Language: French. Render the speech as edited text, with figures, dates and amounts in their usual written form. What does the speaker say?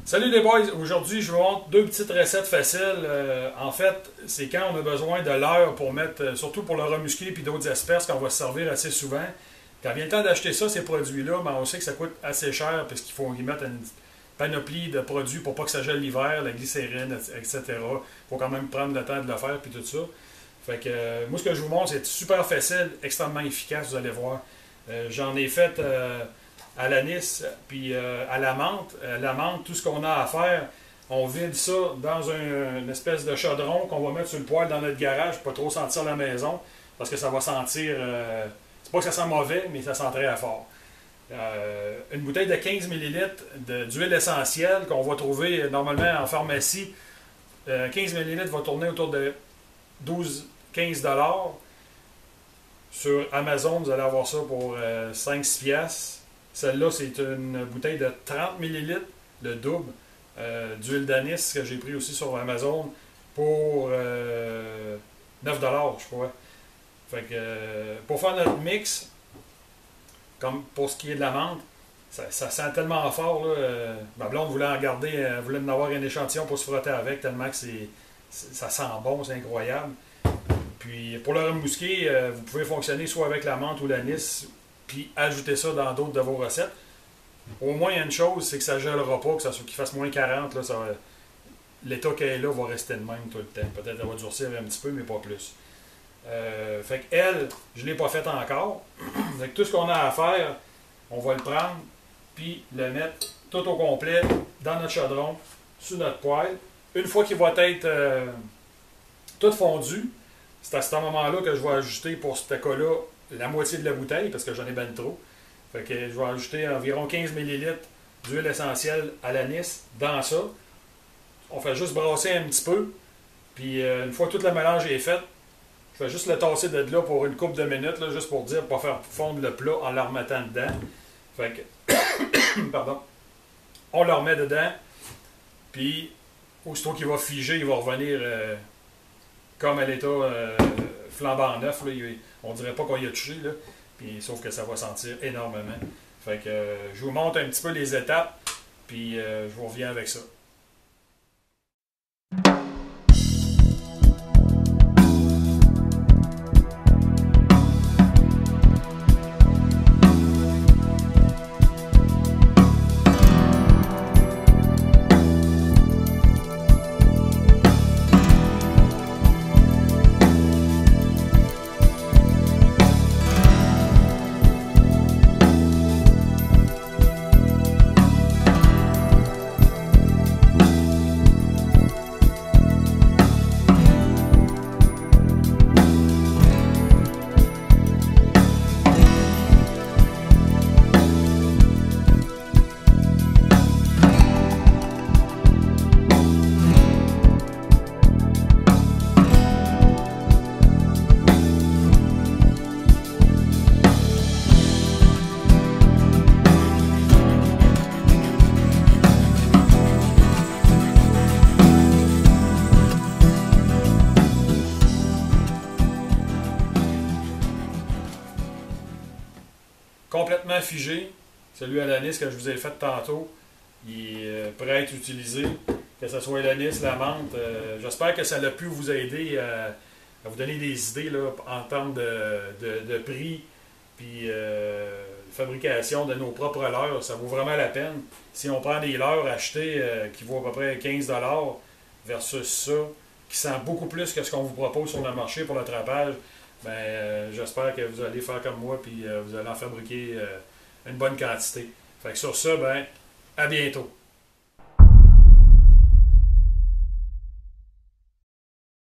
Salut les boys, aujourd'hui je vous montre deux petites recettes faciles. En fait, c'est quand on a besoin de l'heure pour mettre, surtout pour le remusqué et d'autres espèces qu'on va se servir assez souvent. Quand vient le temps d'acheter ça, ces produits-là, ben on sait que ça coûte assez cher parce qu'il faut y mettre une panoplie de produits pour pas que ça gèle l'hiver, la glycérine, etc. Il faut quand même prendre le temps de le faire puis tout ça. Fait que moi ce que je vous montre, c'est super facile, extrêmement efficace, vous allez voir. J'en ai fait à l'anis, puis à la menthe. La menthe, tout ce qu'on a à faire, on vide ça dans une espèce de chaudron qu'on va mettre sur le poêle dans notre garage pour pas trop sentir la maison, parce que ça va sentir... c'est pas que ça sent mauvais, mais ça sent très fort. Une bouteille de 15 ml d'huile essentielle qu'on va trouver normalement en pharmacie. 15 ml va tourner autour de 12-15 $. Sur Amazon, vous allez avoir ça pour 5-6 piastres. Celle-là, c'est une bouteille de 30 ml, le double, d'huile d'anis que j'ai pris aussi sur Amazon pour 9 $, je crois. Fait que, pour faire notre mix, comme pour ce qui est de la menthe, ça sent tellement fort. Là, ma blonde voulait en garder, elle voulait en avoir un échantillon pour se frotter avec, tellement que ça sent bon, c'est incroyable. Puis pour le remusqué, vous pouvez fonctionner soit avec la menthe ou l'anis, puis ajouter ça dans d'autres de vos recettes. Au moins, il y a une chose, c'est que ça ne gèlera pas, qu'il fasse moins 40, là, l'état qu'elle est là va rester de même tout le temps. Peut-être qu'elle va durcir un petit peu, mais pas plus. Fait qu'elle, je ne l'ai pas faite encore. Donc, tout ce qu'on a à faire, on va le prendre, puis le mettre tout au complet dans notre chaudron, sur notre poêle. Une fois qu'il va être tout fondu, c'est à ce moment-là que je vais ajouter pour ce cas-là la moitié de la bouteille, parce que j'en ai ben trop. Fait que je vais ajouter environ 15 ml d'huile essentielle à l'anis dans ça. On fait juste brasser un petit peu. Puis une fois que tout le mélange est fait, je vais juste le tasser de là pour une couple de minutes, là, juste pour dire, pour pas faire fondre le plat en le remettant dedans. Fait que, pardon. On le remet dedans. Puis, aussitôt qu'il va figer, il va revenir comme à l'état flambant neuf. Là, on dirait pas qu'on y a touché, là. Puis, sauf que ça va sentir énormément. Fait que je vous montre un petit peu les étapes, puis je vous reviens avec ça. Complètement figé, celui à l'anis que je vous ai fait tantôt, il est prêt à être utilisé, que ce soit l'anis, la menthe. J'espère que ça a pu vous aider à vous donner des idées là, en termes de prix puis fabrication de nos propres leurres. Ça vaut vraiment la peine. Si on prend des leurres achetés qui vaut à peu près 15 $ versus ça, qui sent beaucoup plus que ce qu'on vous propose sur le marché pour l'attrapage, ben, j'espère que vous allez faire comme moi puis vous allez en fabriquer une bonne quantité. Fait que sur ça, ben, à bientôt.